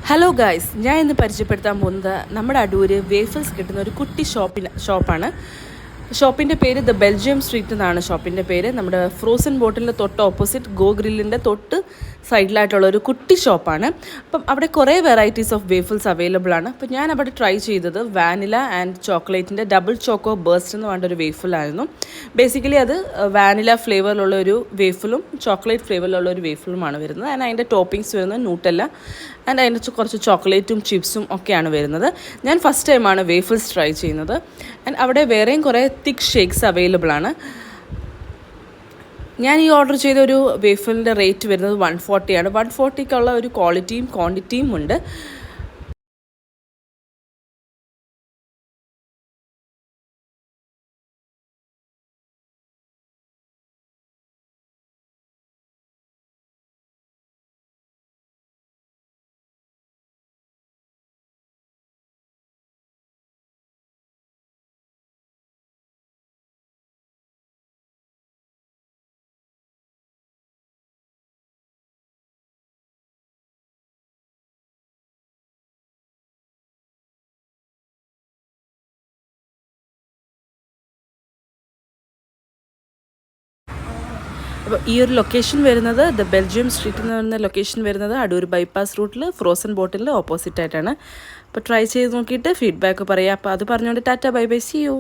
Hello guys, ഞാൻ ഇന്ന് പരിചയപ്പെടുത്താൻ പോകുന്നത് നമ്മുടെ അടൂര് വേഫിൾസ് കിട്ടുന്ന ഒരു കുട്ടി ഷോപ്പാണ്. ഷോപ്പിൻ്റെ പേര് ദ ബെൽജിയം സ്ട്രീറ്റ് എന്നാണ് ഷോപ്പിൻ്റെ പേര്. നമ്മുടെ ഫ്രോസൺ ബോട്ടിലിൻ്റെ തൊട്ട് ഓപ്പോസിറ്റ് ഗോ ഗ്രില്ലിൻ്റെ തൊട്ട് സൈഡിലായിട്ടുള്ള ഒരു കുട്ടി ഷോപ്പാണ്. അപ്പം അവിടെ കുറേ വെറൈറ്റീസ് ഓഫ് വേഫിൾസ് അവൈലബിൾ ആണ്. അപ്പം ഞാൻ അവിടെ ട്രൈ ചെയ്തത് വാനില ആൻഡ് ചോക്ലേറ്റിൻ്റെ ഡബിൾ ചോക്കോ ബേസ്റ്റ് എന്ന് പറഞ്ഞൊരു വേഫിലായിരുന്നു. ബേസിക്കലി അത് വാനില ഫ്ലേവറിലുള്ള ഒരു വേഫിലും ചോക്ലേറ്റ് ഫ്ലേവറിലുള്ള ഒരു വേഫിലുമാണ് വരുന്നത്. ആൻഡ് അതിൻ്റെ ടോപ്പിങ്സ് വരുന്നത് ന്യൂട്ടല്ല ആൻഡ് അതിൻ്റെ കുറച്ച് ചോക്ലേറ്റും ചിപ്സും ഒക്കെയാണ് വരുന്നത്. ഞാൻ ഫസ്റ്റ് ടൈമാണ് വേഫിൾസ് ട്രൈ ചെയ്യുന്നത്. ആൻഡ് അവിടെ വേറെയും കുറേ തിക്ക് ഷേക്സ് അവൈലബിൾ ആണ്. ഞാൻ ഈ ഓർഡർ ചെയ്ത ഒരു വേഫിലിൻ്റെ റേറ്റ് വരുന്നത് 140 ആണ്. 140ക്കുള്ള ഒരു ക്വാളിറ്റിയും ക്വാണ്ടിറ്റിയും ഉണ്ട്. അപ്പോൾ ഈ ഒരു ലൊക്കേഷൻ വരുന്നത് ദ ബെൽജിയം സ്ട്രീറ്റ് എന്ന് പറയുന്ന ലൊക്കേഷൻ വരുന്നത് അടൂർ ബൈപ്പാസ് റൂട്ടിൽ ഫ്രോസൺ ബോട്ടിലിൽ ഓപ്പോസിറ്റ് ആയിട്ടാണ്. അപ്പോൾ ട്രൈ ചെയ്ത് നോക്കിയിട്ട് ഫീഡ്ബാക്ക് പറയാം. അപ്പോൾ അത് പറഞ്ഞുകൊണ്ട് tata bye bye, see U.